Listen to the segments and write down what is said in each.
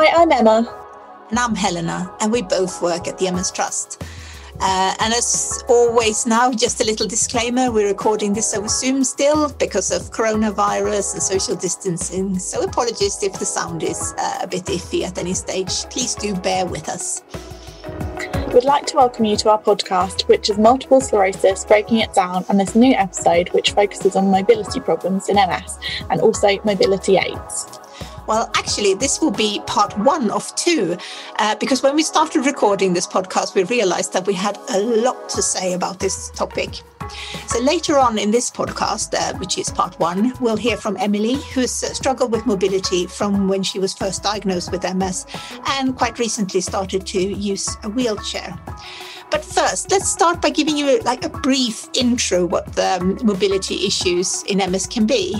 Hi, I'm Emma. And I'm Helena, and we both work at the MS Trust. And as always now, just a little disclaimer, we're recording this over Zoom still because of coronavirus and social distancing. So apologies if the sound is a bit iffy at any stage. Please do bear with us. We'd like to welcome you to our podcast, which is Multiple Sclerosis, Breaking It Down, and this new episode, which focuses on mobility problems in MS and also mobility aids. Well, actually, this will be part 1 of 2, because when we started recording this podcast, we realized that we had a lot to say about this topic. So later on in this podcast, which is part 1, we'll hear from Emily, who's struggled with mobility from when she was first diagnosed with MS and quite recently started to use a wheelchair. But first, let's start by giving you a brief intro what the mobility issues in MS can be.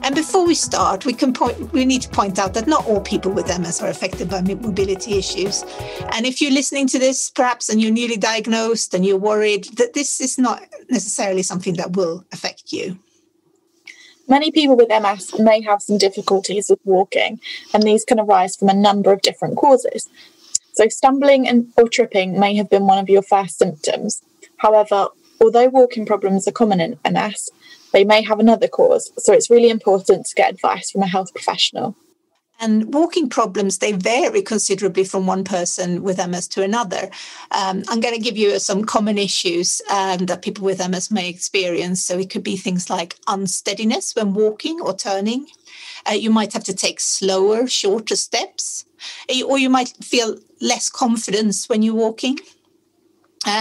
And before we start, we need to point out that not all people with MS are affected by mobility issues. And if you're listening to this, perhaps, and you're newly diagnosed and you're worried, that this is not necessarily something that will affect you. Many people with MS may have some difficulties with walking, and these can arise from a number of different causes. So stumbling or tripping may have been one of your first symptoms. However, although walking problems are common in MS, they may have another cause, so it's really important to get advice from a health professional. And walking problems, they vary considerably from one person with MS to another. I'm going to give you some common issues that people with MS may experience. So it could be things like unsteadiness when walking or turning. You might have to take slower, shorter steps, or you might feel less confidence when you're walking.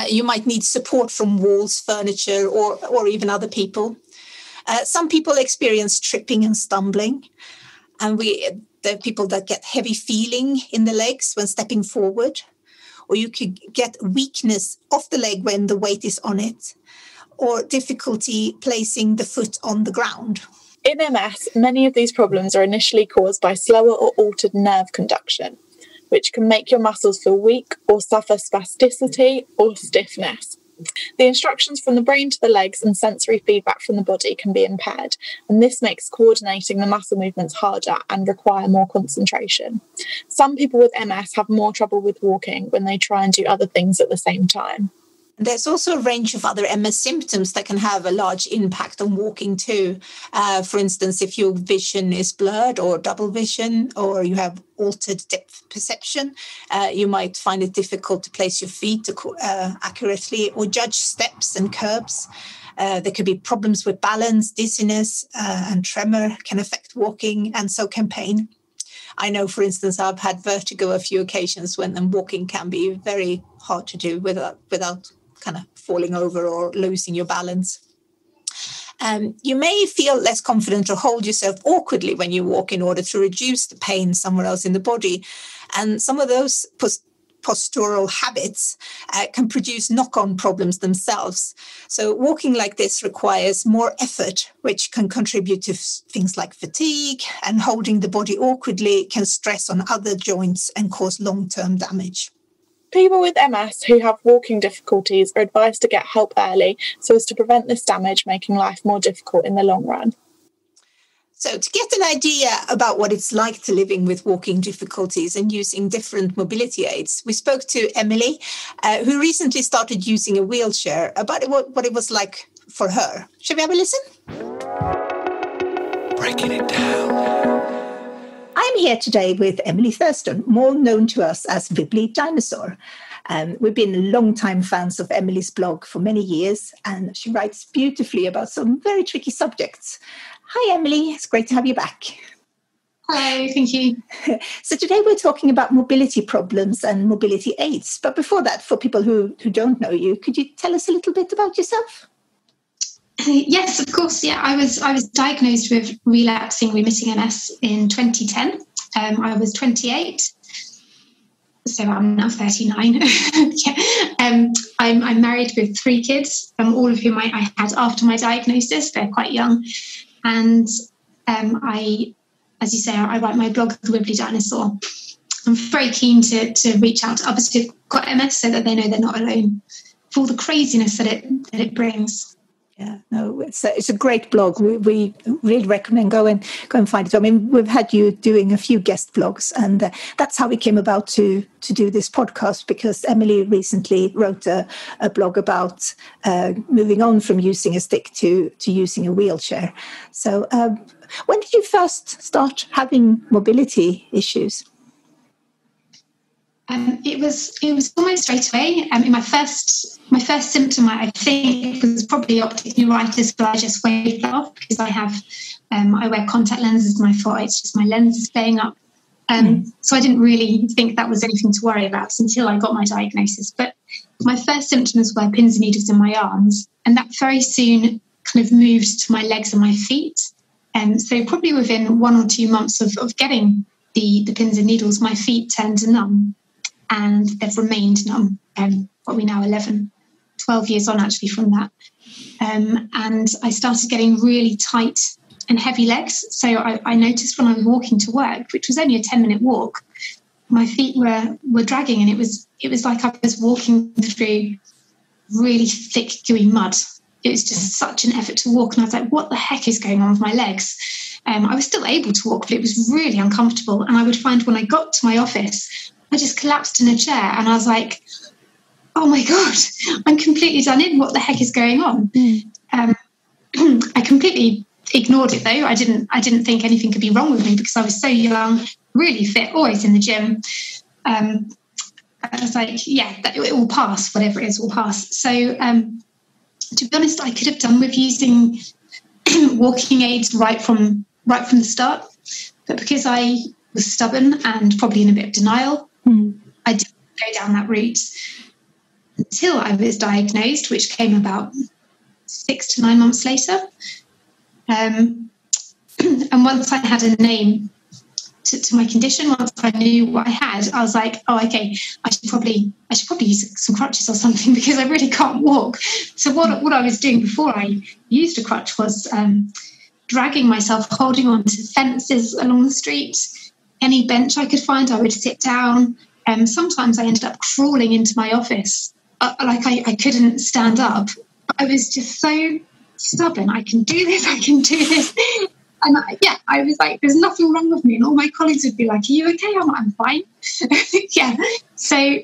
You might need support from walls, furniture, or even other people. Some people experience tripping and stumbling, and there are people that get heavy feeling in the legs when stepping forward, or you could get weakness of the leg when the weight is on it, or difficulty placing the foot on the ground. In MS, many of these problems are initially caused by slower or altered nerve conduction, which can make your muscles feel weak or suffer spasticity or stiffness. The instructions from the brain to the legs and sensory feedback from the body can be impaired, and this makes coordinating the muscle movements harder and require more concentration. Some people with MS have more trouble with walking when they try and do other things at the same time. There's also a range of other MS symptoms that can have a large impact on walking too. For instance, if your vision is blurred or double vision, or you have altered depth perception, you might find it difficult to place your feet accurately or judge steps and curbs. There could be problems with balance, dizziness, and tremor can affect walking, and so can pain. I know, for instance, I've had vertigo a few occasions when walking can be very hard to do without kind of falling over or losing your balance. You may feel less confident or hold yourself awkwardly when you walk in order to reduce the pain somewhere else in the body. And some of those postural habits can produce knock-on problems themselves. So walking like this requires more effort, which can contribute to things like fatigue, and holding the body awkwardly can stress on other joints and cause long-term damage. People with MS who have walking difficulties are advised to get help early so as to prevent this damage making life more difficult in the long run. So to get an idea about what it's like to living with walking difficulties and using different mobility aids, we spoke to Emily, who recently started using a wheelchair, about what it was like for her. Shall we have a listen? Breaking it down. I'm here today with Emily Thurston, more known to us as Wibbly Dinosaur. We've been long-time fans of Emily's blog for many years, and she writes beautifully about some very tricky subjects. Hi, Emily. It's great to have you back. Hello, thank you. So today we're talking about mobility problems and mobility aids. But before that, for people who don't know you, could you tell us a little bit about yourself? Yes, of course. Yeah, I was diagnosed with relapsing remitting MS in 2010. I was 28, so I'm now 39. Yeah. I'm married with 3 kids, all of whom I had after my diagnosis. They're quite young, and as you say, I write my blog, The Wibbly Dinosaur. I'm very keen to reach out to others who've got MS so that they know they're not alone for all the craziness that it brings. Yeah, no, it's a great blog. We really recommend go and find it. I mean, we've had you doing a few guest blogs, and that's how we came about to do this podcast, because Emily recently wrote a blog about moving on from using a stick to using a wheelchair. So when did you first start having mobility issues? It was almost straight away. My first symptom, I think, was probably optic neuritis, but I just waved it off because I wear contact lenses, and I thought it's just my lenses playing up. So I didn't really think that was anything to worry about until I got my diagnosis. But my first symptoms were pins and needles in my arms, and that very soon kind of moved to my legs and my feet. So probably within 1 or 2 months of getting the pins and needles, my feet turned numb. And they've remained numb. What we now 12 years on actually from that. And I started getting really tight and heavy legs. So I noticed when I was walking to work, which was only a 10-minute walk, my feet were dragging, and it was like I was walking through really thick, gooey mud. It was just such an effort to walk. And I was like, what the heck is going on with my legs? I was still able to walk, but it was really uncomfortable. And I would find when I got to my office, I just collapsed in a chair, and I was like, oh my God, I'm completely done in. What the heck is going on? I completely ignored it though. I didn't think anything could be wrong with me because I was so young, really fit, always in the gym. I was like, yeah, it will pass, whatever it is will pass. So to be honest, I could have done with using walking aids right from the start. But because I was stubborn and probably in a bit of denial, I didn't go down that route until I was diagnosed, which came about 6 to 9 months later. And once I had a name to my condition, once I knew what I had, I was like, oh, okay, I should probably use some crutches or something because I really can't walk. So what I was doing before I used a crutch was dragging myself, holding on to fences along the street. Any bench I could find, I would sit down. Sometimes I ended up crawling into my office. I couldn't stand up. I was just so stubborn. I can do this. And I was like, there's nothing wrong with me. And all my colleagues would be like, are you okay? I'm fine. Yeah. So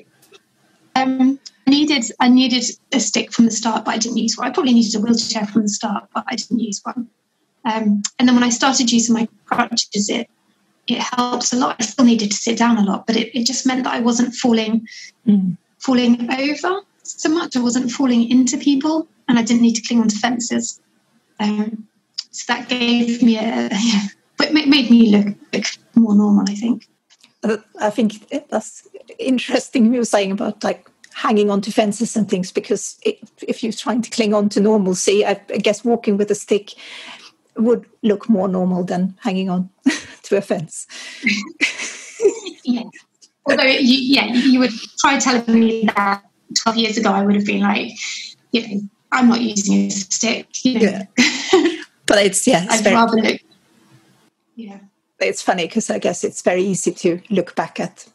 I needed a stick from the start, but I didn't use one. I probably needed a wheelchair from the start, but I didn't use one. And then when I started using my crutches, it helps a lot. I still needed to sit down a lot, but it just meant that I wasn't falling over so much. I wasn't falling into people, and I didn't need to cling onto fences. So that gave me but made me look more normal, I think. I think that's interesting you were saying about like hanging onto fences and things, because if you're trying to cling on to normalcy, I guess walking with a stick would look more normal than hanging on to a fence. Yeah. Although, you would try telling me that 12 years ago, I would have been like, I'm not using a stick. Yeah. But I'd rather look. Yeah. It's funny because I guess it's very easy to look back at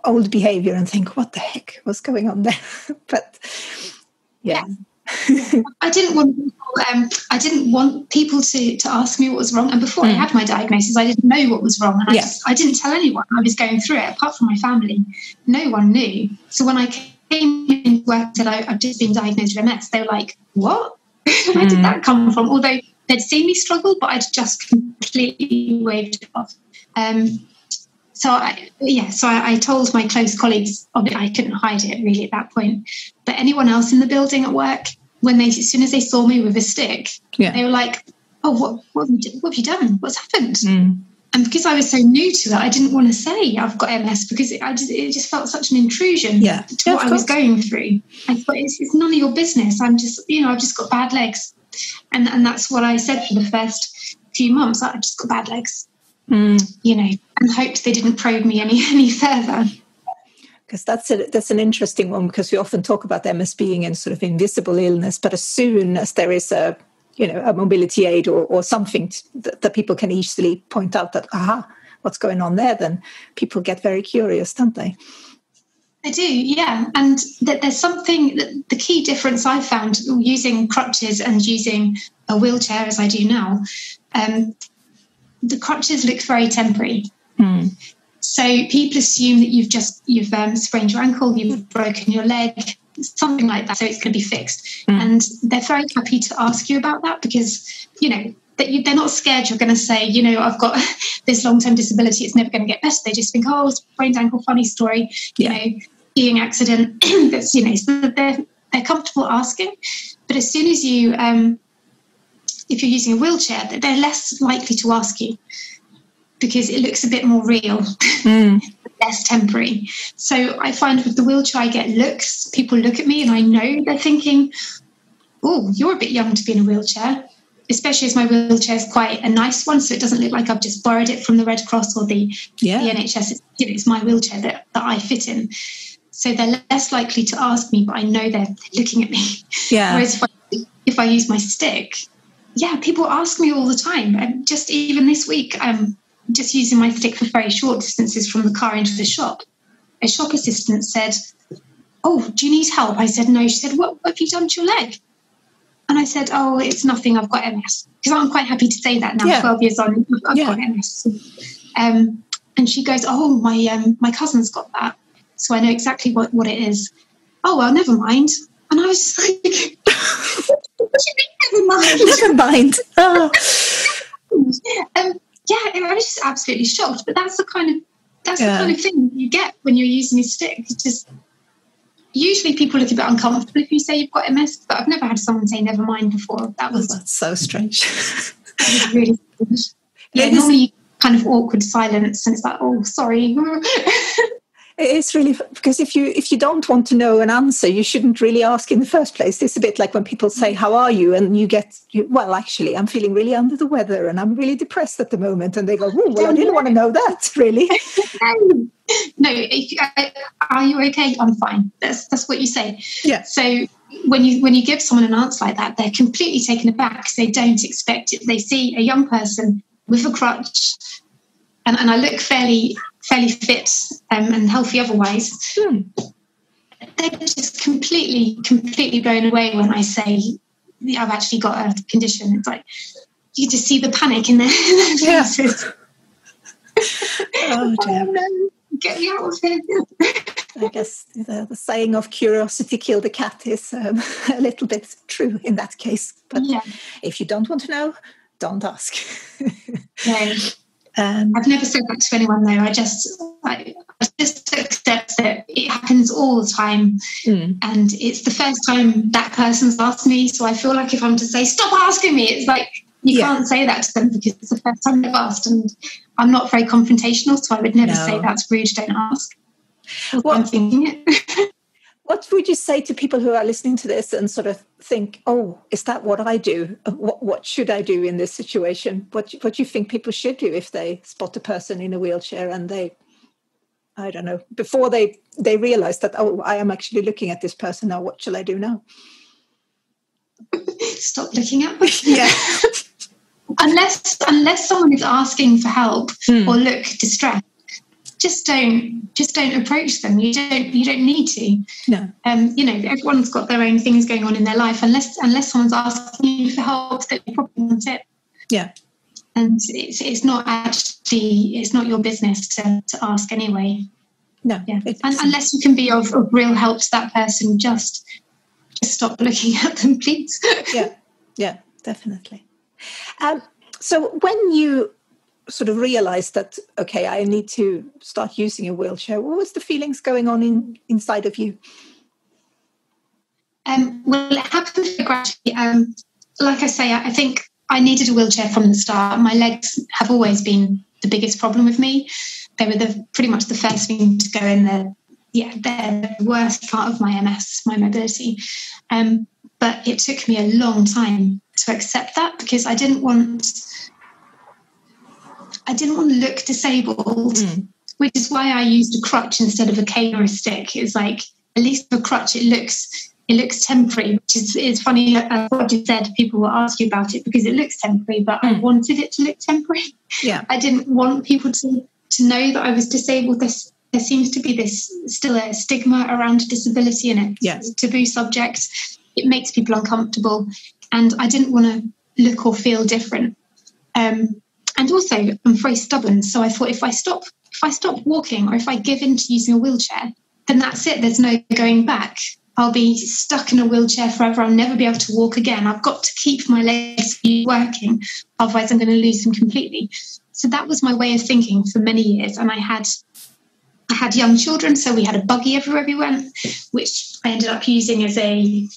old behavior and think, what the heck was going on there? But yeah. I didn't want people to ask me what was wrong. And before I had my diagnosis, I didn't know what was wrong. And I didn't tell anyone I was going through it, apart from my family. No one knew. So when I came into work and said I've just been diagnosed with MS, they were like, what? Where did that come from? Although they'd seen me struggle, but I'd just completely waved it off. So I told my close colleagues, I couldn't hide it really at that point. But anyone else in the building at work, as soon as they saw me with a stick, they were like, oh, what have you done? What's happened? And because I was so new to it, I didn't want to say I've got MS because it just felt such an intrusion to what I was going through. I thought it's none of your business. I've just got bad legs. And that's what I said for the first few months. I just got bad legs, and hoped they didn't probe me any further. Because that's an interesting one, because we often talk about MS being a sort of invisible illness, but as soon as there is a mobility aid or something that people can easily point out that, what's going on there, then people get very curious, don't they? I do, yeah. And there's something, the key difference I found using crutches and using a wheelchair as I do now, the crutches look very temporary. So people assume that you've sprained your ankle, you've broken your leg, something like that, so it's going to be fixed. And they're very happy to ask you about that because, you know, they're not scared you're going to say, you know, I've got this long-term disability, it's never going to get better. They just think, oh, sprained ankle, funny story, you know, skiing accident. That's, you know, so they're comfortable asking. But as soon as you, if you're using a wheelchair, they're less likely to ask you because it looks a bit more real, less temporary. So I find with the wheelchair, I get looks. People look at me and I know they're thinking, oh, you're a bit young to be in a wheelchair. Especially as my wheelchair is quite a nice one, so it doesn't look like I've just borrowed it from the Red Cross or the NHS. It's my wheelchair that I fit in. So they're less likely to ask me, but I know they're looking at me. Yeah. Whereas if I use my stick, people ask me all the time. And just even this week, I'm just using my stick for very short distances from the car into the shop. A shop assistant said, oh, do you need help? I said, no. She said, what have you done to your leg? And I said, oh, it's nothing, I've got MS. Because I'm quite happy to say that now, 12 years on, I've got MS. And she goes, oh, my cousin's got that. So I know exactly what it is. Oh, well, never mind. And I was just like, what do you mean, never mind? Never mind. Oh. I was just absolutely shocked. But that's the kind of thing you get when you're using a stick. It's just... Usually people look a bit uncomfortable if you say you've got MS, but I've never had someone say never mind before. That's so strange. That was really strange. Normally kind of awkward silence and it's like, oh, sorry. It's really, because if you don't want to know an answer, you shouldn't really ask in the first place. It's a bit like when people say, how are you? And you get, well, actually, I'm feeling really under the weather and I'm really depressed at the moment. And they go, oh, well, I didn't want to know that, really. No, are you okay? I'm fine. That's what you say. Yeah. So when you give someone an answer like that, they're completely taken aback because they don't expect it. They see a young person with a crutch and I look fairly fit and healthy otherwise. They're just completely blown away when I say I've actually got a condition. It's like you just see the panic in their faces. Oh, dear. Oh, no. Get me out of here. I guess the saying of curiosity killed a cat is a little bit true in that case. But if you don't want to know, don't ask. No. I've never said that to anyone though. I just accept that it happens all the time, and it's the first time that person's asked me. So I feel like if I'm to say stop asking me, it's like you can't say that to them because it's the first time they've asked, and I'm not very confrontational, so I would never say that's rude. Don't ask. I'm thinking it. What would you say to people who are listening to this and sort of think, oh, is that what I do? What should I do in this situation? What do you think people should do if they spot a person in a wheelchair and they, I don't know, before they realize that, oh, I am actually looking at this person now, what shall I do now? Stop looking at me. Yeah. Unless someone is asking for help or look distressed, just don't approach them. You don't need to. No. Everyone's got their own things going on in their life. Unless someone's asking you for help, they probably want it. Yeah. And it's not your business to ask anyway. No. Yeah. Unless you can be of real help to that person, just stop looking at them, please. Yeah, definitely. So when you sort of realized that, okay, I need to start using a wheelchair, what was the feelings going on inside of you? Well, it happened gradually. Like I say, I think I needed a wheelchair from the start. My legs have always been the biggest problem with me. They were pretty much the first thing to go in there. Yeah, they're the worst part of my MS, my mobility. But it took me a long time to accept that because I didn't want to look disabled, which is why I used a crutch instead of a cane or a stick. It's like, at least with a crutch, it looks temporary, which is funny. What you said, people will ask you about it because it looks temporary, but I wanted it to look temporary. Yeah. I didn't want people to know that I was disabled this there seems to be this still a stigma around disability, and it's a taboo subject. It makes people uncomfortable, and I didn't want to look or feel different. And also, I'm very stubborn, so I thought if I stop walking, or if I give in to using a wheelchair, then that's it. There's no going back. I'll be stuck in a wheelchair forever. I'll never be able to walk again. I've got to keep my legs working, otherwise I'm going to lose them completely. So that was my way of thinking for many years. And I had young children, so we had a buggy everywhere we went, which I ended up using as a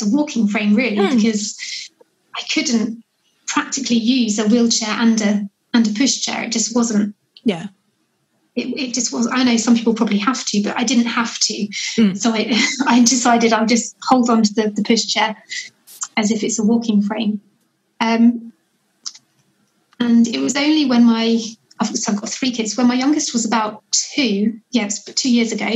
walking frame, really, because I couldn't practically use a wheelchair and a pushchair. It just wasn't. Yeah. It just was. I know some people probably have to, but I didn't have to. So I decided I'll just hold on to the pushchair as if it's a walking frame. And it was only when I've got 3 kids. When my youngest was about 2, it was 2 years ago,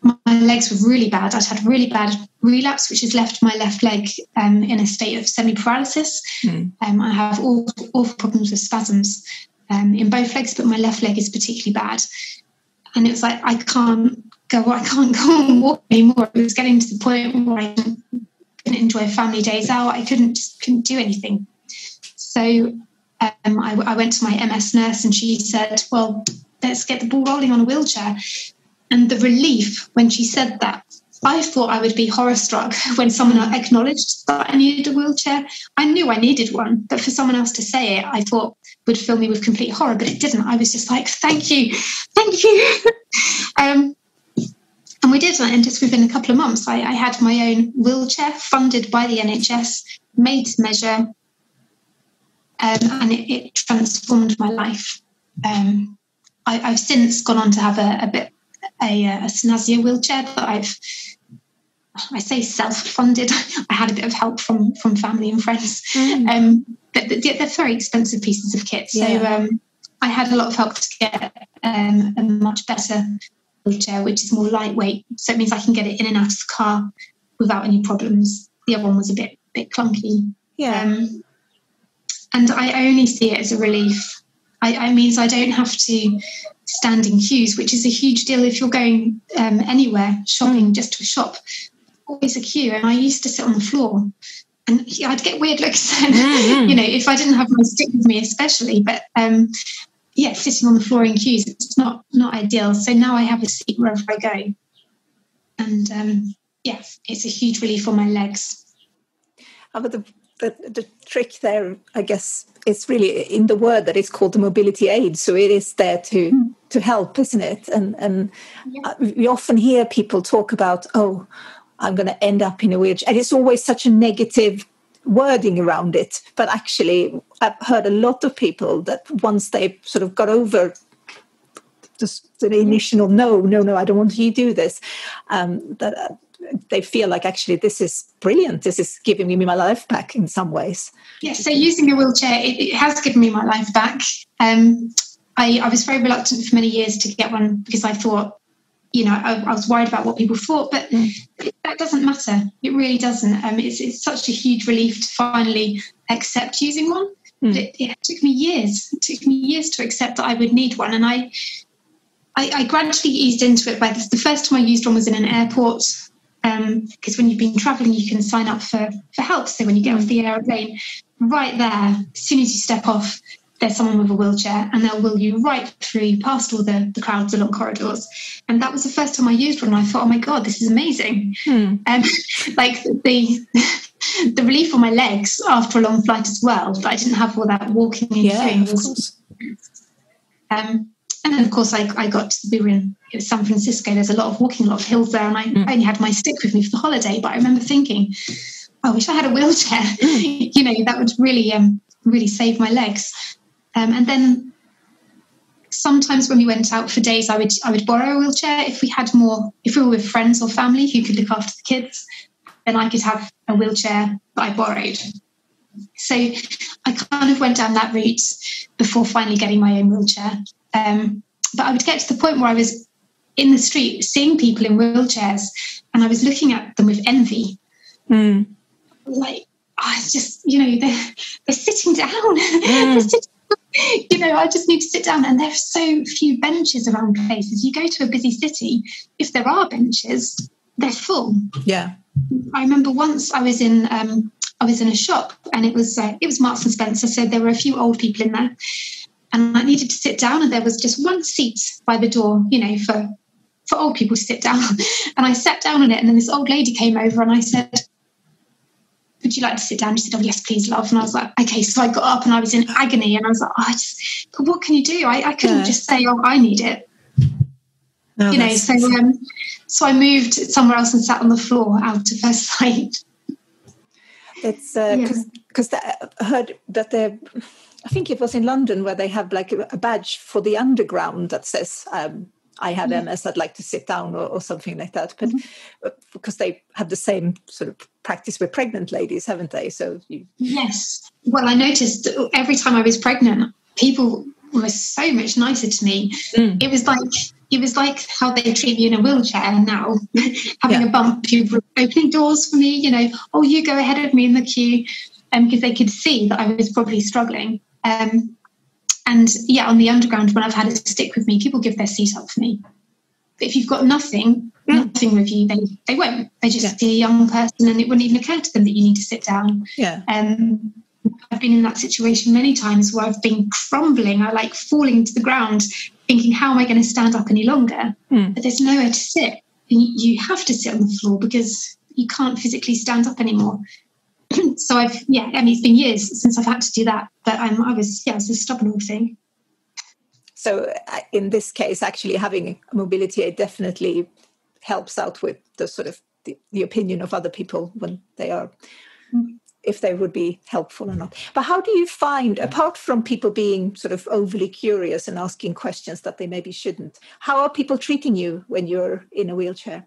my legs were really bad. I'd had really bad relapse, which has left my left leg in a state of semi-paralysis. I have awful problems with spasms in both legs, but my left leg is particularly bad. And it was like, I can't go and walk anymore. It was getting to the point where I couldn't enjoy family days out. I couldn't do anything. So I went to my MS nurse, and she said, well, let's get the ball rolling on a wheelchair. And the relief when she said that, I thought I would be horror-struck when someone acknowledged that I needed a wheelchair. I knew I needed one, but for someone else to say it, I thought would fill me with complete horror, but it didn't. I was just like, thank you. And we did that, and just within a couple of months, I had my own wheelchair funded by the NHS, made to measure, and it transformed my life. I've since gone on to have a snazzier wheelchair that I say self-funded. I had a bit of help from family and friends, but they're very expensive pieces of kit. So I had a lot of help to get a much better wheelchair, which is more lightweight. So it means I can get it in and out of the car without any problems. The other one was a bit clunky. And I only see it as a relief. I means I don't have to stand in queues, which is a huge deal if you're going anywhere, shopping, just to a shop. Always a queue. And I used to sit on the floor, and I'd get weird looks, if I didn't have my stick with me especially. But sitting on the floor in queues, it's not ideal. So now I have a seat wherever I go. And it's a huge relief on my legs. But the trick there, I guess, is really in the word that is called the mobility aid. So it is there to help, isn't it? And we often hear people talk about, I'm going to end up in a wheelchair. And it's always such a negative wording around it. But actually, I've heard a lot of people that once they sort of got over the initial, no, I don't want you to do this, they feel like, actually, this is brilliant. This is giving me my life back in some ways. Yeah, so using a wheelchair, it has given me my life back. I was very reluctant for many years to get one because I thought, I was worried about what people thought, but that doesn't matter. It really doesn't. It's such a huge relief to finally accept using one. But it took me years. It took me years to accept that I would need one. And I gradually eased into it. The first time I used one was in an airport, because when you've been travelling, you can sign up for help. So when you get off the aeroplane, right there, as soon as you step off, there's someone with a wheelchair, and they'll wheel you right through past all the crowds along corridors. And that was the first time I used one, and I thought, oh my God, this is amazing. Like the relief on my legs after a long flight as well, that I didn't have all that walking and queuing. And then, of course, I got to be in San Francisco. There's a lot of walking, a lot of hills there, and I only had my stick with me for the holiday. But I remember thinking, I wish I had a wheelchair. That would really save my legs. And then sometimes when we went out for days, I would borrow a wheelchair. If we were with friends or family who could look after the kids, then I could have a wheelchair that I borrowed. So I kind of went down that route before finally getting my own wheelchair. But I would get to the point where I was in the street seeing people in wheelchairs, and I was looking at them with envy. Like, it's just, they're sitting down. They're sitting I just need to sit down. And there's so few benches around places. You go to a busy city, if there are benches, they're full. Yeah. I remember once I was in a shop, and it was Marks and Spencer, so there were a few old people in there, and I needed to sit down, and there was just one seat by the door, for old people to sit down. And I sat down on it, and then this old lady came over, and I said, "Would you like to sit down?" She said, "Oh, yes, please, love." And I was like, okay. So I got up, and I was in agony, and I was like, what can you do? I couldn't just say, "Oh, I need it." No, so I moved somewhere else and sat on the floor out of her sight. It's because I heard that I think it was in London where they have like a badge for the underground that says, I have MS, I'd like to sit down, or something like that. But because they have the same sort of practice with pregnant ladies, haven't they? So Yes. Well, I noticed every time I was pregnant, people were so much nicer to me. It was like how they treat me in a wheelchair now. Having a bump, people were opening doors for me, "Oh, you go ahead of me in the queue," because they could see that I was probably struggling. And on the underground, when I've had a stick with me, people give their seat up for me. But if you've got nothing with you, they won't. They just see a young person, and it wouldn't even occur to them that you need to sit down. Yeah. I've been in that situation many times where I've been crumbling, I like falling to the ground, thinking, how am I going to stand up any longer? But there's nowhere to sit. And you have to sit on the floor because you can't physically stand up anymore. So it's been years since I've had to do that. But I was a stubborn old thing. So in this case, actually having a mobility aid definitely helps out with the sort of the opinion of other people when they are, if they would be helpful or not. But how do you find, apart from people being sort of overly curious and asking questions that they maybe shouldn't, how are people treating you when you're in a wheelchair?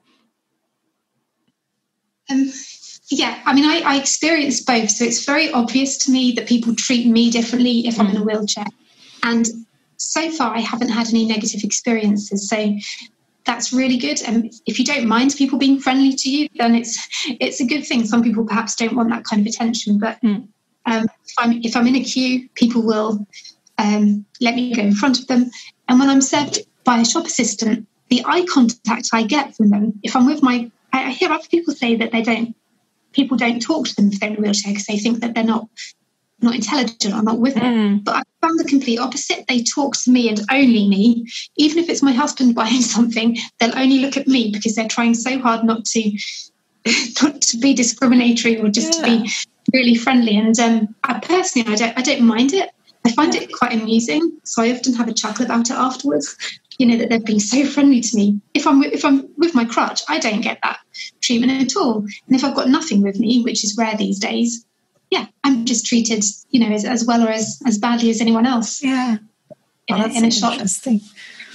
I experience both. So it's very obvious to me that people treat me differently if I'm in a wheelchair. And so far, I haven't had any negative experiences. So that's really good. And if you don't mind people being friendly to you, then it's a good thing. Some people perhaps don't want that kind of attention. But if I'm in a queue, people will let me go in front of them. And when I'm served by a shop assistant, the eye contact I get from them, if I'm with I hear other people say that people don't talk to them if they're in a wheelchair because they think that they're not intelligent or not with them. But I found the complete opposite. They talk to me and only me. Even if it's my husband buying something, they'll only look at me because they're trying so hard not to be discriminatory or just to be really friendly. And I don't mind it. I find it quite amusing. So I often have a chuckle about it afterwards. That they've been so friendly to me. If I'm with my crutch, I don't get that treatment at all. And if I've got nothing with me, which is rare these days, I'm just treated, as well or as badly as anyone else. Yeah, in a shop. Interesting.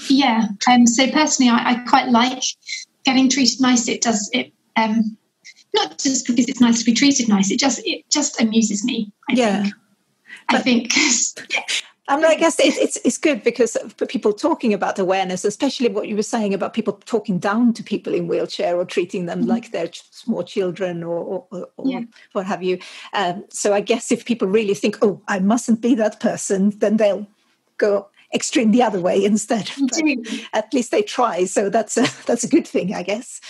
Yeah. So personally, I quite like getting treated nice. It does it. Not just because it's nice to be treated nice. It just amuses me. I think. I guess it's good because for people talking about awareness, especially what you were saying about people talking down to people in wheelchair or treating them like they're small children or what have you. So I guess if people really think, oh, I mustn't be that person, then they'll go extreme the other way instead. At least they try. So that's a good thing, I guess.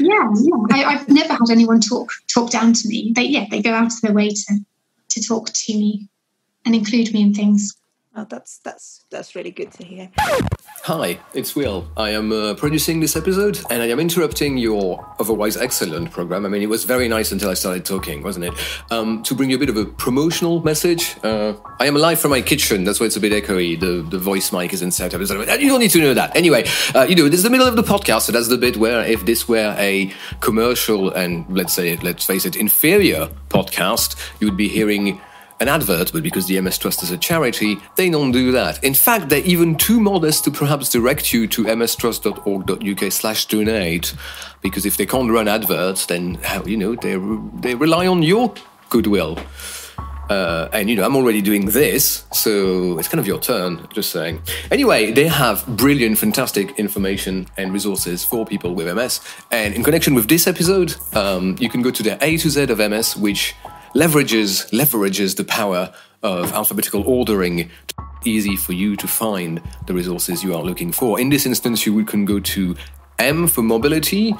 Yeah. I've never had anyone talk down to me. They go out of their way to talk to me and include me in things. Oh, that's really good to hear. Hi, it's Will. I am producing this episode, and I am interrupting your otherwise excellent program. I mean, it was very nice until I started talking, wasn't it? To bring you a bit of a promotional message. I am live from my kitchen. That's why it's a bit echoey. The voice mic isn't set up. You don't need to know that. Anyway, this is the middle of the podcast, so that's the bit where if this were a commercial and let's face it, inferior podcast, you would be hearing an advert, but because the MS Trust is a charity, they don't do that. In fact, they're even too modest to perhaps direct you to mstrust.org.uk/donate, because if they can't run adverts, then, they rely on your goodwill. And I'm already doing this, so it's kind of your turn, just saying. Anyway, they have brilliant, fantastic information and resources for people with MS. And in connection with this episode, you can go to their A to Z of MS, which leverages the power of alphabetical ordering easy for you to find the resources you are looking for. In this instance, you can go to M for mobility,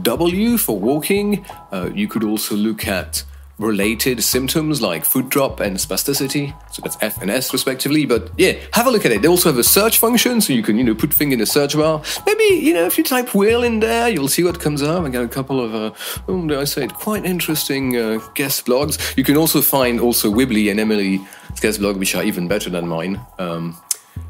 W for walking. You could also look at related symptoms like foot drop and spasticity. So that's F and S respectively. But yeah, have a look at it. They also have a search function, so you can, put thing in the search bar. Maybe, if you type Will in there, you'll see what comes up. I got a couple of, dare I say it, quite interesting guest blogs. You can also find Wibbly and Emily's guest blog, which are even better than mine.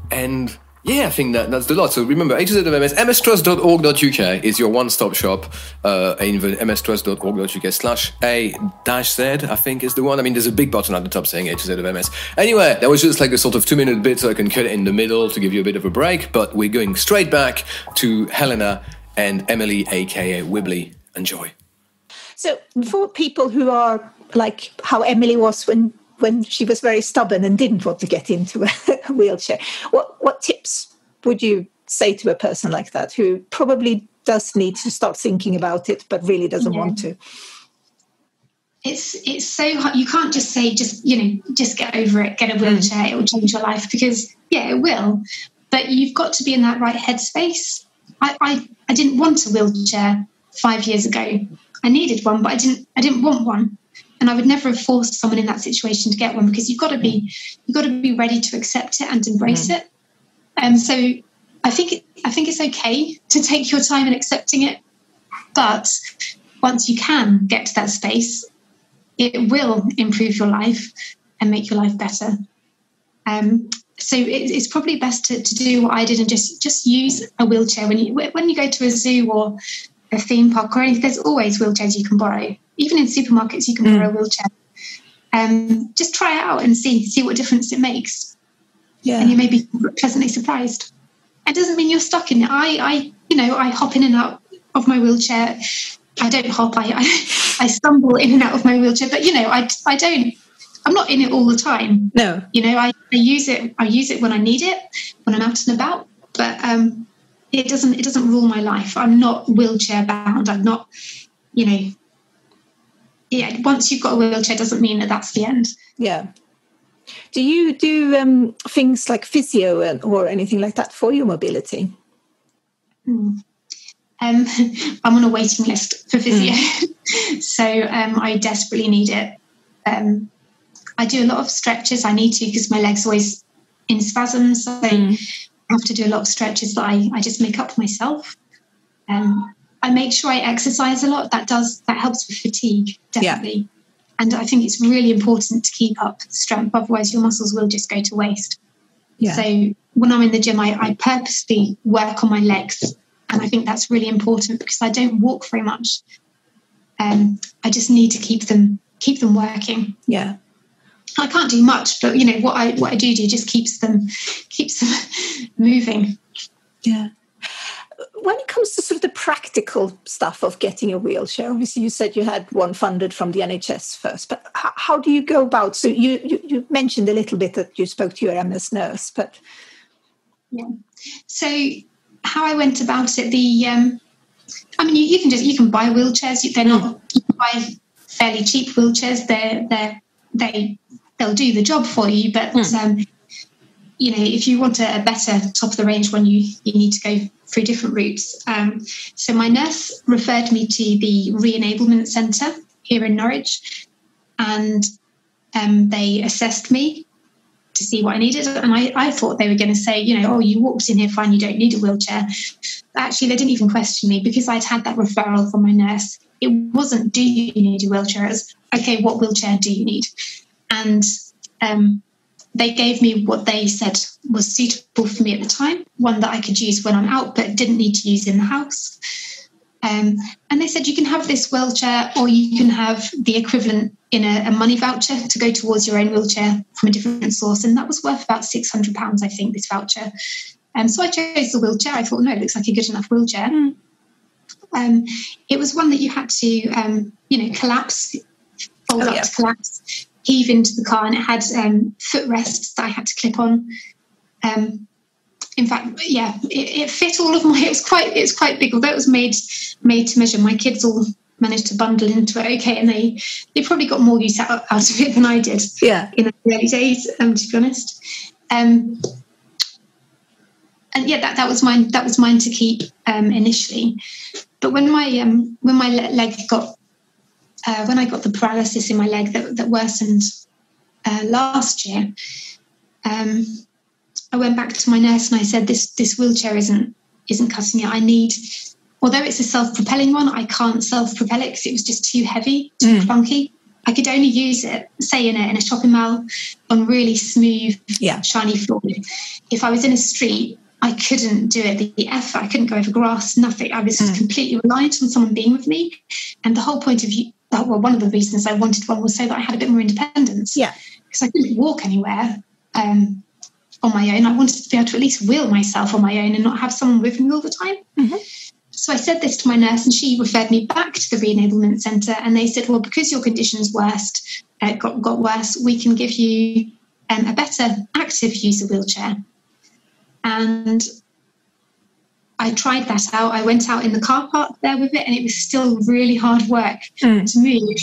And yeah, I think that's the lot. So remember, A to Z of MS, mstrust.org.uk is your one-stop shop. Even mstrust.org.uk/A-Z, I think is the one. I mean, there's a big button at the top saying A to Z of MS. Anyway, that was just like a sort of 2-minute bit, so I can cut it in the middle to give you a bit of a break. But we're going straight back to Helena and Emily, aka Wibbly. Enjoy. So for people who are like how Emily was when she was very stubborn and didn't want to get into a wheelchair, what tips would you say to a person like that who probably does need to start thinking about it but really doesn't want to? It's so hard. You can't just say just get over it, get a wheelchair, it will change your life, because it will, but you've got to be in that right headspace. I didn't want a wheelchair 5 years ago. I needed one, but I didn't want one. And I would never have forced someone in that situation to get one, because you've got to be ready to accept it and embrace it. So I think it's okay to take your time in accepting it, but once you can get to that space, it will improve your life and make your life better. So it's probably best to do what I did and just use a wheelchair when you go to a zoo or a theme park or anything. There's always wheelchairs you can borrow. Even in supermarkets, you can borrow a wheelchair. Just try it out and see what difference it makes. Yeah. And you may be pleasantly surprised. It doesn't mean you're stuck in it. I hop in and out of my wheelchair. I don't hop. I stumble in and out of my wheelchair. But I'm not in it all the time. No. I use it. I use it when I need it, when I'm out and about. But it doesn't rule my life. I'm not wheelchair bound. I'm not. Once you've got a wheelchair, doesn't mean that that's the end. Yeah. Do you do things like physio or anything like that for your mobility? I'm on a waiting list for physio, so I desperately need it. I do a lot of stretches. I need to, because my leg's always in spasms. So I have to do a lot of stretches that I just make up for myself. I make sure I exercise a lot. That helps with fatigue, definitely. Yeah. And I think it's really important to keep up strength, otherwise your muscles will just go to waste. Yeah. So when I'm in the gym, I purposely work on my legs, and I think that's really important because I don't walk very much. I just need to keep them working. Yeah. I can't do much, but what I do just keeps them moving. Yeah. When it comes to sort of the practical stuff of getting a wheelchair, obviously you said you had one funded from the NHS first, but how do you go about? So you mentioned a little bit that you spoke to your MS nurse, but yeah. So how I went about it, you can buy wheelchairs. They're not. You can buy fairly cheap wheelchairs. They'll do the job for you, but if you want a better top of the range one, you need to go through different routes. So my nurse referred me to the Re-Enablement Centre here in Norwich, and they assessed me to see what I needed. And I thought they were going to say, you walked in here fine, you don't need a wheelchair. Actually, they didn't even question me because I'd had that referral from my nurse. It wasn't, do you need a wheelchair? It was, okay, what wheelchair do you need? And they gave me what they said was suitable for me at the time, one that I could use when I'm out but didn't need to use in the house. And they said, you can have this wheelchair or you can have the equivalent in a money voucher to go towards your own wheelchair from a different source. And that was worth about £600, I think, this voucher. So I chose the wheelchair. I thought, no, it looks like a good enough wheelchair. It was one that you had to, collapse, fold up to collapse, heave into the car, and it had footrests that I had to clip on. In fact, it fit all of my. It's quite big, although it was made to measure. My kids all managed to bundle into it, okay, and they probably got more use out of it than I did. Yeah, in the early days, to be honest. And yeah, that was mine. That was mine to keep initially. But when my leg got when I got the paralysis in my leg that worsened last year, I went back to my nurse and I said, this wheelchair isn't cutting it. I need, although it's a self-propelling one, I can't self-propel it because it was just too heavy, too clunky. I could only use it, say, in a shopping mall on really smooth, shiny floor. If I was in a street, I couldn't do it. The effort, I couldn't go over grass, nothing. I was completely reliant on someone being with me. And the whole point of one of the reasons I wanted one was so that I had a bit more independence. Yeah. Because I couldn't walk anywhere on my own. I wanted to be able to at least wheel myself on my own and not have someone with me all the time. Mm-hmm. So I said this to my nurse and she referred me back to the re-enablement centre, and they said, well, because your condition's got worse, we can give you a better active user wheelchair. And I tried that out. I went out in the car park there with it, and it was still really hard work to move.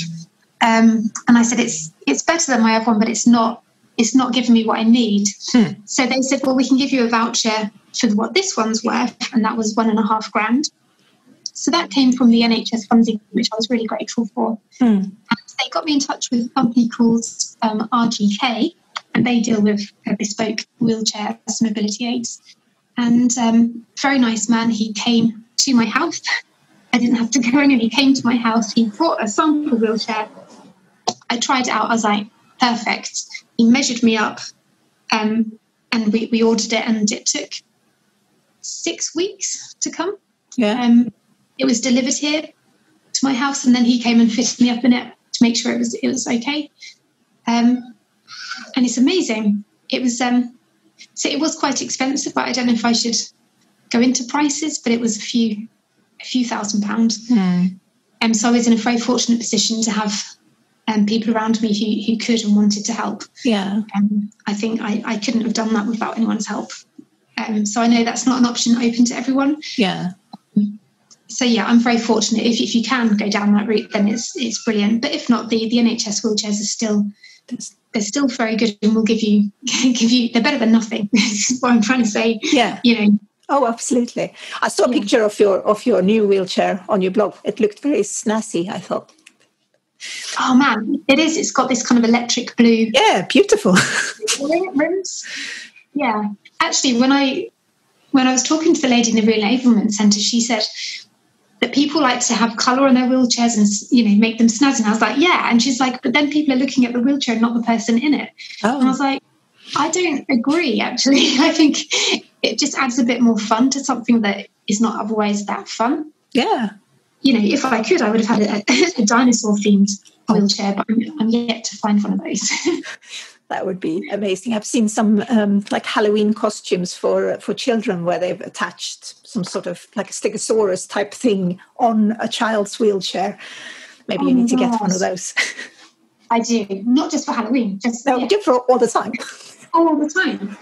And I said, it's better than my other one, but it's not giving me what I need. So they said, well, we can give you a voucher for what this one's worth, and that was $1,500. So that came from the NHS funding, which I was really grateful for. And they got me in touch with a company called RGK, and they deal with bespoke wheelchairs, mobility aids. And very nice man, he came to my house. I didn't have to go in, and he came to my house. He brought a sample wheelchair. I tried it out. I was like, perfect. He measured me up, and we ordered it, and it took 6 weeks to come. Yeah. It was delivered here to my house, and then he came and fitted me up in it to make sure it was okay. And it's amazing. It was so it was quite expensive, but I don't know if I should go into prices, but it was a few £1,000s. So I was in a very fortunate position to have people around me who could and wanted to help. Yeah. I think I couldn't have done that without anyone's help. So I know that's not an option open to everyone. Yeah. So yeah, I'm very fortunate. If you can go down that route, then it's brilliant. But if not, the NHS wheelchairs are still very good, and will give you they're better than nothing. Is what I'm trying to say. Yeah. Oh, absolutely. I saw a picture of your new wheelchair on your blog. It looked very snazzy, I thought. Oh man, it is. It's got this kind of electric blue. Yeah, beautiful. rims. Yeah. Actually, when I was talking to the lady in the re-enablement centre, she said that people like to have colour on their wheelchairs and make them snazzy. And I was like, yeah. And she's like, but then people are looking at the wheelchair, not the person in it. Oh. And I was like, I don't agree. Actually, I think it just adds a bit more fun to something that is not otherwise that fun. Yeah. If I could, I would have had a dinosaur-themed wheelchair, but I'm yet to find one of those. That would be amazing. I've seen some like Halloween costumes for children where they've attached some sort of like a Stegosaurus type thing on a child's wheelchair. Maybe you need to get one of those. I do. Not just for Halloween. For all the time. All the time.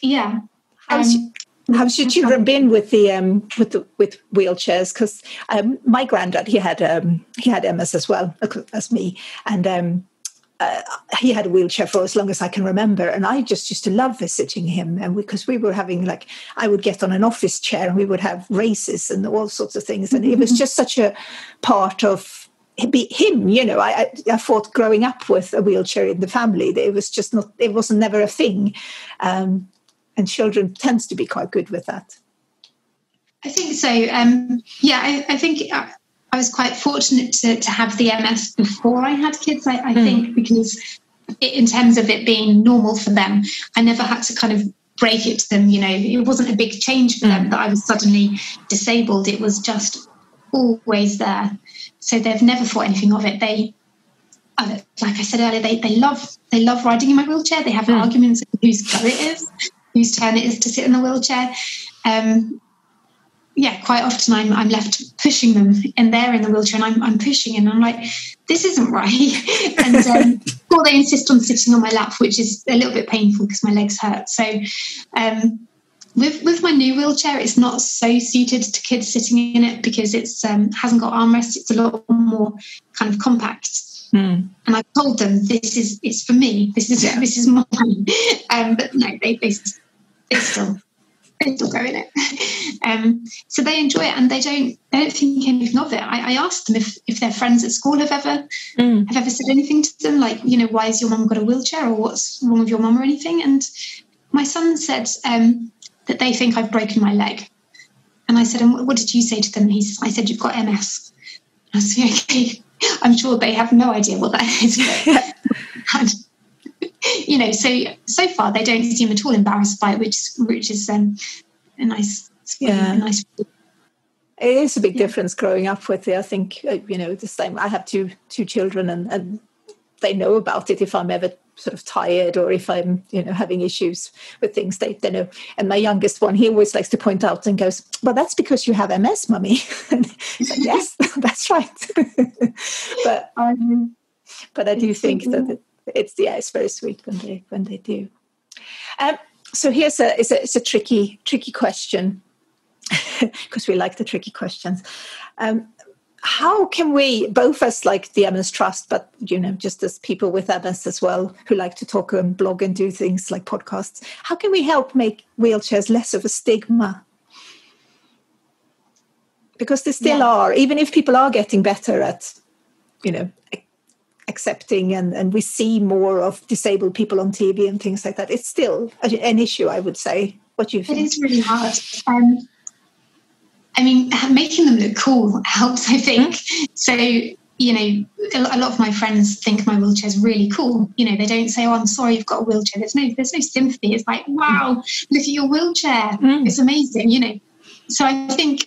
Yeah. How's your children been with wheelchairs? Because my granddad, he had MS as well as me, and he had a wheelchair for as long as I can remember, and I just used to love visiting him, and because we were having I would get on an office chair and we would have races and all sorts of things, and it was just such a part of him. I thought growing up with a wheelchair in the family, it wasn't never a thing. And children tends to be quite good with that. I think so. I think I was quite fortunate to have the MS before I had kids, I think, because in terms of it being normal for them, I never had to kind of break it to them. It wasn't a big change for them that I was suddenly disabled. It was just always there. So they've never thought anything of it. They, like I said earlier, they love riding in my wheelchair. They have arguments of whose go it is, whose turn it is to sit in the wheelchair. Quite often I'm left pushing them, and they're in the wheelchair and I'm pushing, and I'm like, this isn't right. And or they insist on sitting on my lap, which is a little bit painful because my legs hurt. So with my new wheelchair, it's not so suited to kids sitting in it because it's hasn't got armrests. It's a lot more kind of compact. Mm. And I told them, it's for me. This is mine. But no, they still go in it. So they enjoy it, and they don't think anything of it. I asked them if their friends at school have ever said anything to them, like, why has your mum got a wheelchair, or what's wrong with your mum, or anything. And my son said that they think I've broken my leg. And I said, and what did you say to them? I said, you've got MS. I said, okay, I'm sure they have no idea what that is. And, so far they don't seem at all embarrassed by it, which is a nice. It is a big difference growing up with it. I think, the same. I have two children, and they know about it. If I'm ever sort of tired, or if I'm, having issues with things, they know. And my youngest one, he always likes to point out and goes, well, that's because you have MS, mummy. And he's like, yes, that's right. But I do think that it's very sweet when they do. So here's a tricky question, because we like the tricky questions. How can we, both as like the MS Trust, but just as people with MS as well, who like to talk and blog and do things like podcasts, how can we help make wheelchairs less of a stigma? Because they still are, even if people are getting better at, accepting, and we see more of disabled people on TV and things like that, it's still an issue, I would say. What do you think? It is really hard. Making them look cool helps, I think. So, a lot of my friends think my wheelchair is really cool. They don't say, oh, I'm sorry you've got a wheelchair. There's no sympathy. It's like, wow, look at your wheelchair. It's amazing, So I think,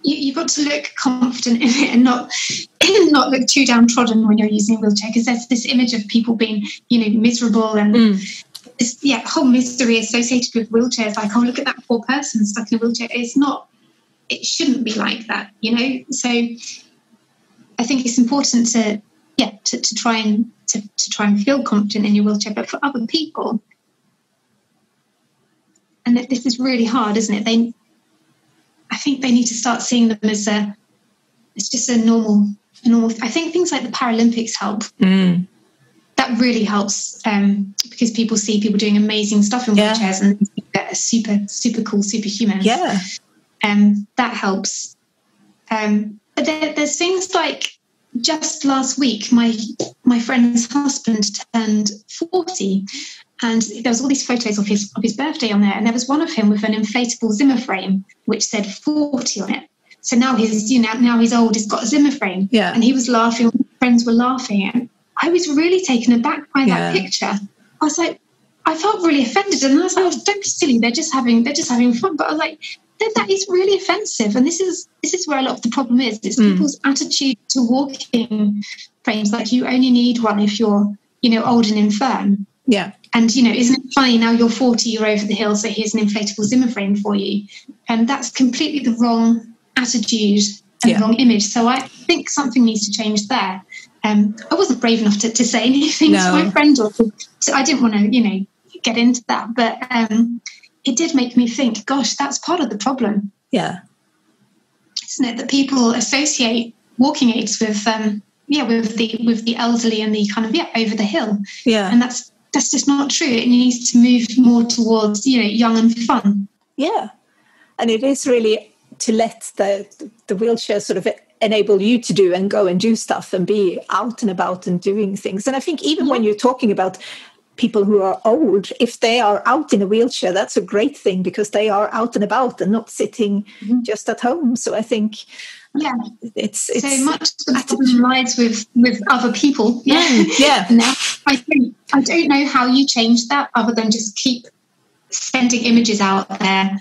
you've got to look confident in it and not look too downtrodden when you're using a wheelchair, because there's this image of people being, miserable, and this whole misery associated with wheelchairs, like, oh, look at that poor person stuck in a wheelchair. It shouldn't be like that, So I think it's important to try and feel confident in your wheelchair. But for other people, and this is really hard, isn't it? I think they need to start seeing them as it's just a normal. I think things like the Paralympics help. That really helps, because people see people doing amazing stuff in wheelchairs, and they're super, super cool superhumans. Yeah. That helps. But there's things like, just last week, my friend's husband turned 40, and there was all these photos of his birthday on there, and there was one of him with an inflatable Zimmer frame which said 40 on it. So now he's old, he's got a Zimmer frame, and he was laughing. His friends were laughing, and I was really taken aback by that picture. I was like, I felt really offended, and I was like, oh, don't be silly. They're just having fun. But I was like, that is really offensive, and this is where a lot of the problem is. It's people's attitude to walking frames. Like, you only need one if you're, old and infirm. Yeah. And, isn't it funny, now you're 40, you're over the hill, so here's an inflatable Zimmer frame for you. And that's completely the wrong attitude and the wrong image. So I think something needs to change there. I wasn't brave enough to say anything to my friend, so I didn't want to, get into that. But it did make me think, gosh, that's part of the problem. Yeah. Isn't it, that people associate walking aids with the elderly and the kind of over the hill. Yeah. And that's just not true. It needs to move more towards, young and fun. Yeah. And it is really to let the wheelchair sort of enable you to do and go and do stuff and be out and about and doing things. And I think even when you're talking about people who are old, if they are out in a wheelchair, that's a great thing, because they are out and about and not sitting just at home. So I think it's so much the problem lies with other people. Now I don't know how you change that, other than just keep sending images out there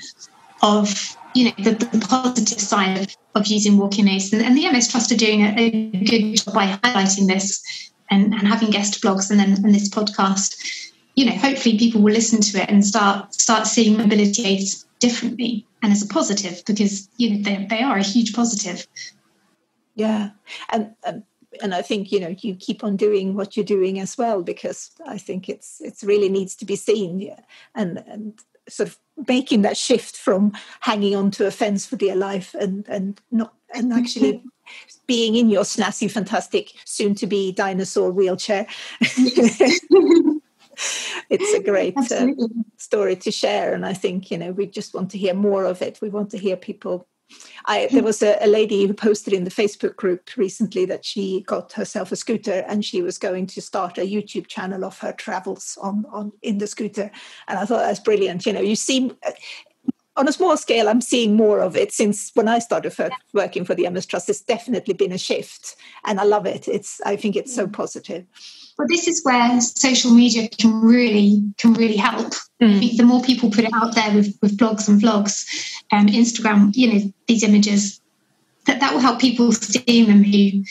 of the positive side of using walking aids, and the MS Trust are doing a good job by highlighting this and having guest blogs and this podcast. Hopefully people will listen to it and start seeing mobility aids differently and as a positive, because they are a huge positive. Yeah, and I think you keep on doing what you're doing as well, because I think it's really needs to be seen, and sort of making that shift from hanging on to a fence for dear life and actually being in your snazzy, fantastic, soon-to-be dinosaur wheelchair. It's a great story to share. And I think, we just want to hear more of it. We want to hear people. There was a lady who posted in the Facebook group recently that she got herself a scooter and she was going to start a YouTube channel of her travels in the scooter. And I thought that's brilliant. You see, on a small scale, I'm seeing more of it since when I started working for the MS Trust. It's definitely been a shift, and I love it. I think it's so positive. Well, this is where social media can really help. The more people put it out there with blogs and vlogs, Instagram, these images, that will help people seeing them who,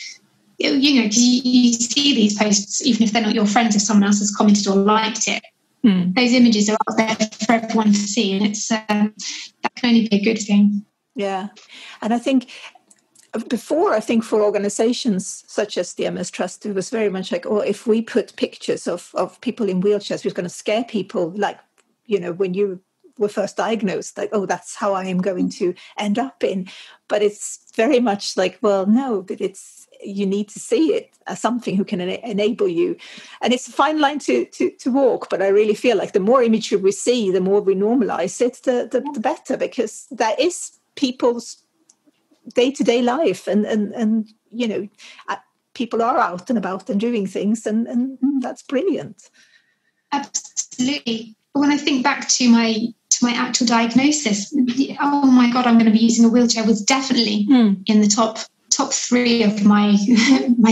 because you see these posts, even if they're not your friends, if someone else has commented or liked it. Those images are out there for everyone to see, and it's that can only be a good thing. Yeah, and I think before, for organizations such as the MS Trust, it was very much like, if we put pictures of people in wheelchairs, we're going to scare people, like, when you were first diagnosed, like, that's how I am going to end up in. But it's very much like, well, no, but you need to see it as something who can enable you. And it's a fine line to walk, but I really feel like the more imagery we see, the more we normalize it, the better, because that is people's day-to-day life. And people are out and about and doing things, and that's brilliant. Absolutely. When I think back to my actual diagnosis, oh my God, I'm going to be using a wheelchair was definitely in the top 3 of my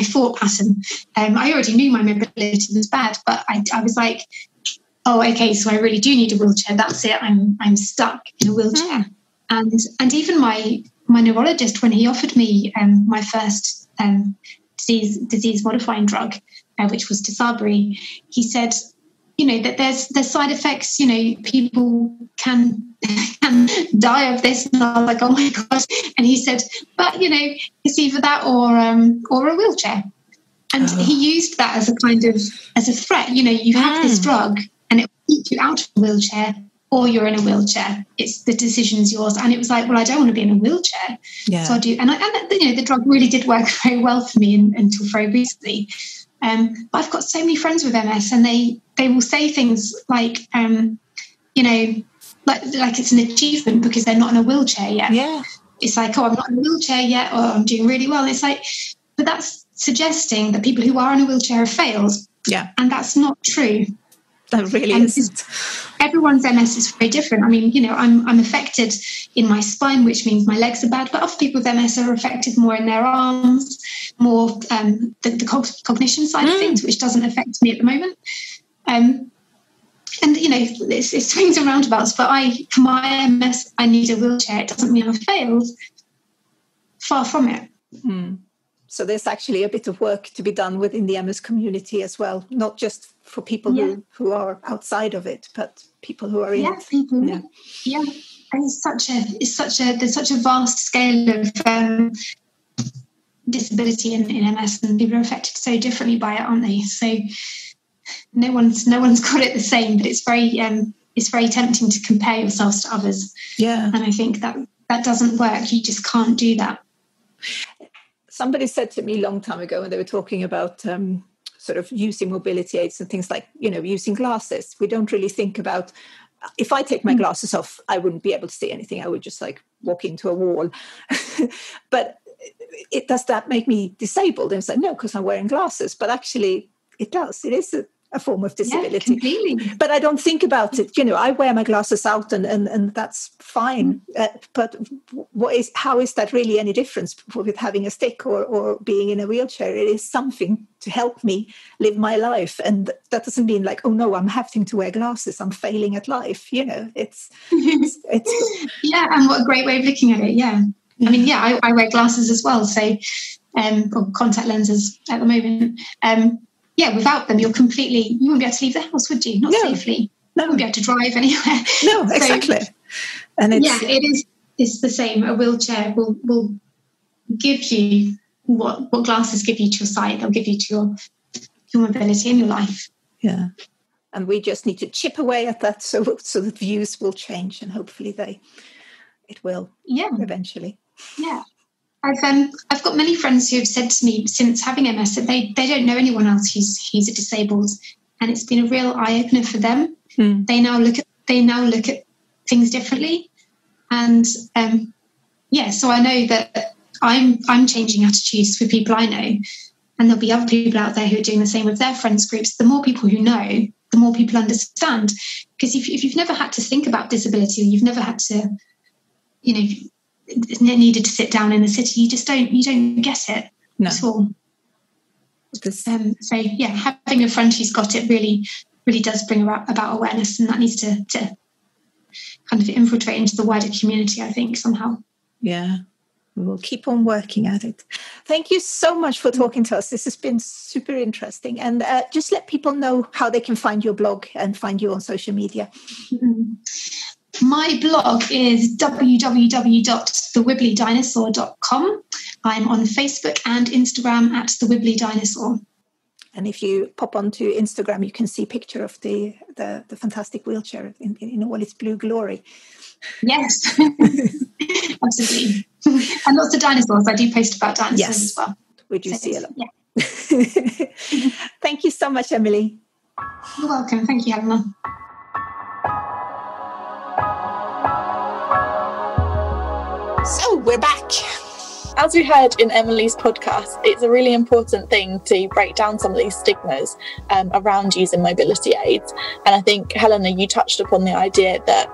thought pattern. I already knew my mobility was bad, but I was like, oh, okay, so I really do need a wheelchair. That's it. I'm stuck in a wheelchair. And even my neurologist, when he offered me my first disease modifying drug, which was Tisabri, he said, that there's side effects. People can die of this. And I was like, oh my gosh. And he said, but it's either that or a wheelchair. And he used that as a threat. You have this drug and it will keep you out of a wheelchair, or you're in a wheelchair. It's the decision's yours. And it was like, well, I don't want to be in a wheelchair. Yeah. So I do. And the drug really did work very well for me until very recently. But I've got so many friends with MS, and they will say things like, like it's an achievement because they're not in a wheelchair yet. Yeah. It's like, oh, I'm not in a wheelchair yet, or I'm doing really well. It's like, but that's suggesting that people who are in a wheelchair have failed. Yeah. And that's not true. That really isn't. Everyone's MS is very different. I mean, I'm affected in my spine, which means my legs are bad, but other people with MS are affected more in their arms, more the cognition side of things, which doesn't affect me at the moment. It's swings and roundabouts, but for my MS, I need a wheelchair. It doesn't mean I've failed. Far from it. So there's actually a bit of work to be done within the MS community as well, not just for people who are outside of it, but people who are in it. People. Yeah. And there's such a vast scale of disability in MS, and people are affected so differently by it, aren't they? So no one's got it the same, but it's very tempting to compare yourselves to others. Yeah. And I think that doesn't work. You just can't do that. Somebody said to me a long time ago when they were talking about sort of using mobility aids and things like, using glasses. We don't really think about, if I take my glasses off, I wouldn't be able to see anything. I would just walk into a wall. But does that make me disabled? And it's like, no, because I'm wearing glasses. But actually it does. It is a form of disability. Yeah, completely. But I don't think about it. I wear my glasses out and that's fine. But how is that really any difference with having a stick or being in a wheelchair? It is something to help me live my life. And that doesn't mean like, oh no, I'm having to wear glasses, I'm failing at life. It's yeah, and what a great way of looking at it. Yeah. I mean, I wear glasses as well. So, or contact lenses at the moment. Without them, you wouldn't be able to leave the house, would you? Not safely. No. You wouldn't be able to drive anywhere. No, exactly. And it's the same. A wheelchair will give you what glasses give you to your sight. They'll give you to your mobility in your life. Yeah. And we just need to chip away at that so the views will change, and hopefully it will eventually. Yeah. I've got many friends who have said to me since having MS that they don't know anyone else who's disabled, and it's been a real eye opener for them. They now look at things differently, and so I know that I'm changing attitudes for people I know, and there'll be other people out there who are doing the same with their friends groups. The more people who know, the more people understand. Because if you've never had to think about disability, or you've never had to, needed to sit down in the city, you don't get it at all. Having a friend who's got it really does bring about awareness, and that needs to kind of infiltrate into the wider community, I think, somehow. Yeah, we will keep on working at it. Thank you so much for talking to us. This has been super interesting. And just let people know how they can find your blog and find you on social media. My blog is www.thewibblydinosaur.com. I'm on Facebook and Instagram at The Wibbly Dinosaur. And if you pop onto Instagram, you can see a picture of the fantastic wheelchair in all its blue glory. Yes, absolutely. And lots of dinosaurs. I do post about dinosaurs as well. We do see a lot. Yeah. Thank you so much, Emily. You're welcome. Thank you, Helena. So we're back. As we heard in Emily's podcast, it's a really important thing to break down some of these stigmas around using mobility aids. And I think, Helena, you touched upon the idea that,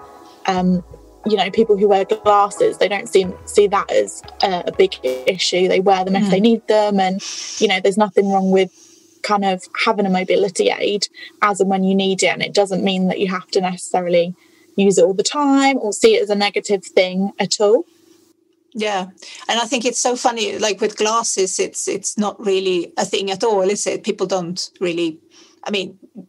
people who wear glasses, they don't see that as a big issue. They wear them if they need them. And, there's nothing wrong with kind of having a mobility aid as and when you need it. And it doesn't mean that you have to necessarily use it all the time or see it as a negative thing at all. Yeah, and I think it's so funny, like with glasses, it's not really a thing at all, is it? People don't really,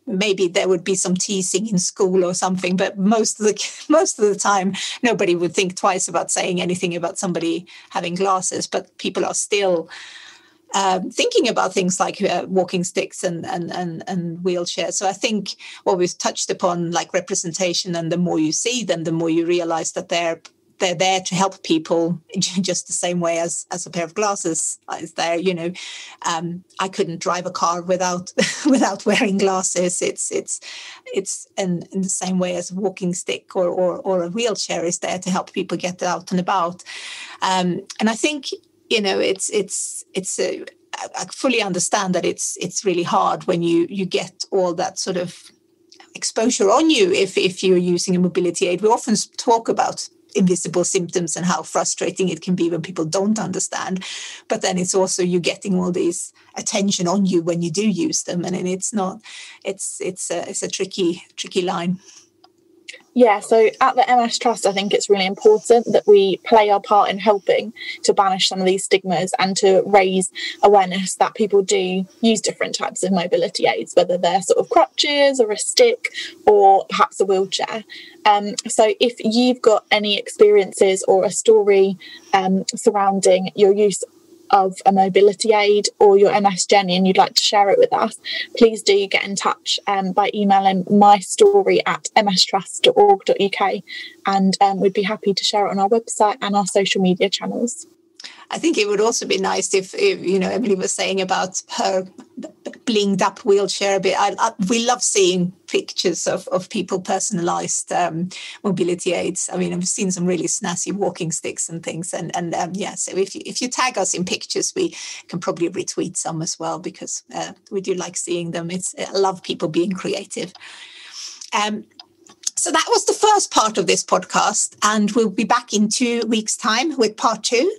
maybe there would be some teasing in school or something, but most of the time, nobody would think twice about saying anything about somebody having glasses, but people are still thinking about things like walking sticks and wheelchairs. So I think what we've touched upon, like representation, and the more you see them, the more you realize that they're there to help people just the same way as a pair of glasses is there. I couldn't drive a car without wearing glasses. It's in the same way as a walking stick or a wheelchair is there to help people get out and about. And I think I fully understand that it's really hard when you get all that sort of exposure on you if you're using a mobility aid. We often talk about invisible symptoms and how frustrating it can be when people don't understand, but then it's also you getting all these attention on you when you do use them, and it's a tricky line. Yeah, so at the MS Trust, I think it's really important that we play our part in helping to banish some of these stigmas and to raise awareness that people do use different types of mobility aids, whether they're sort of crutches or a stick or perhaps a wheelchair. So if you've got any experiences or a story surrounding your use of a mobility aid or your MS journey and you'd like to share it with us, please do get in touch by emailing mystory@mstrust.org.uk, and we'd be happy to share it on our website and our social media channels. I think it would also be nice if Emily was saying about her blinged up wheelchair a bit. We love seeing pictures of people personalised mobility aids. I've seen some really snazzy walking sticks and things. So if you tag us in pictures, we can probably retweet some as well, because we do like seeing them. I love people being creative. So that was the first part of this podcast, and we'll be back in 2 weeks' time with part 2.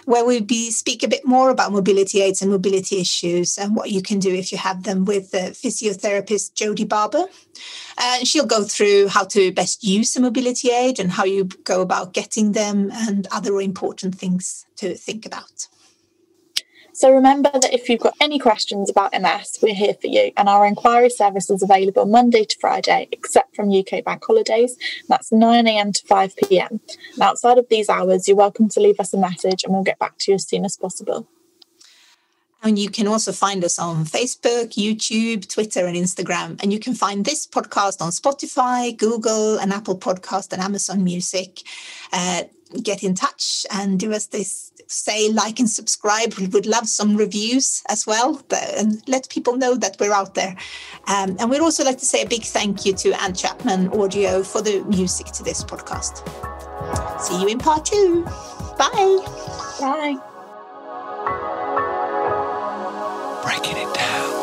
Where we'll speak a bit more about mobility aids and mobility issues and what you can do if you have them with physiotherapist Jodie Barber. And she'll go through how to best use a mobility aid and how you go about getting them and other important things to think about. So remember that if you've got any questions about MS, we're here for you, and our inquiry service is available Monday to Friday, except from UK bank holidays. That's 9 a.m. to 5 p.m. And outside of these hours, you're welcome to leave us a message and we'll get back to you as soon as possible. And you can also find us on Facebook, YouTube, Twitter and Instagram. And you can find this podcast on Spotify, Google and Apple Podcast and Amazon Music. get in touch and do as they say, like and subscribe. We would love some reviews as well, and let people know that we're out there. And we'd also like to say a big thank you to Anne Chapman Audio for the music to this podcast. See you in part 2. Bye. Bye. Breaking it down.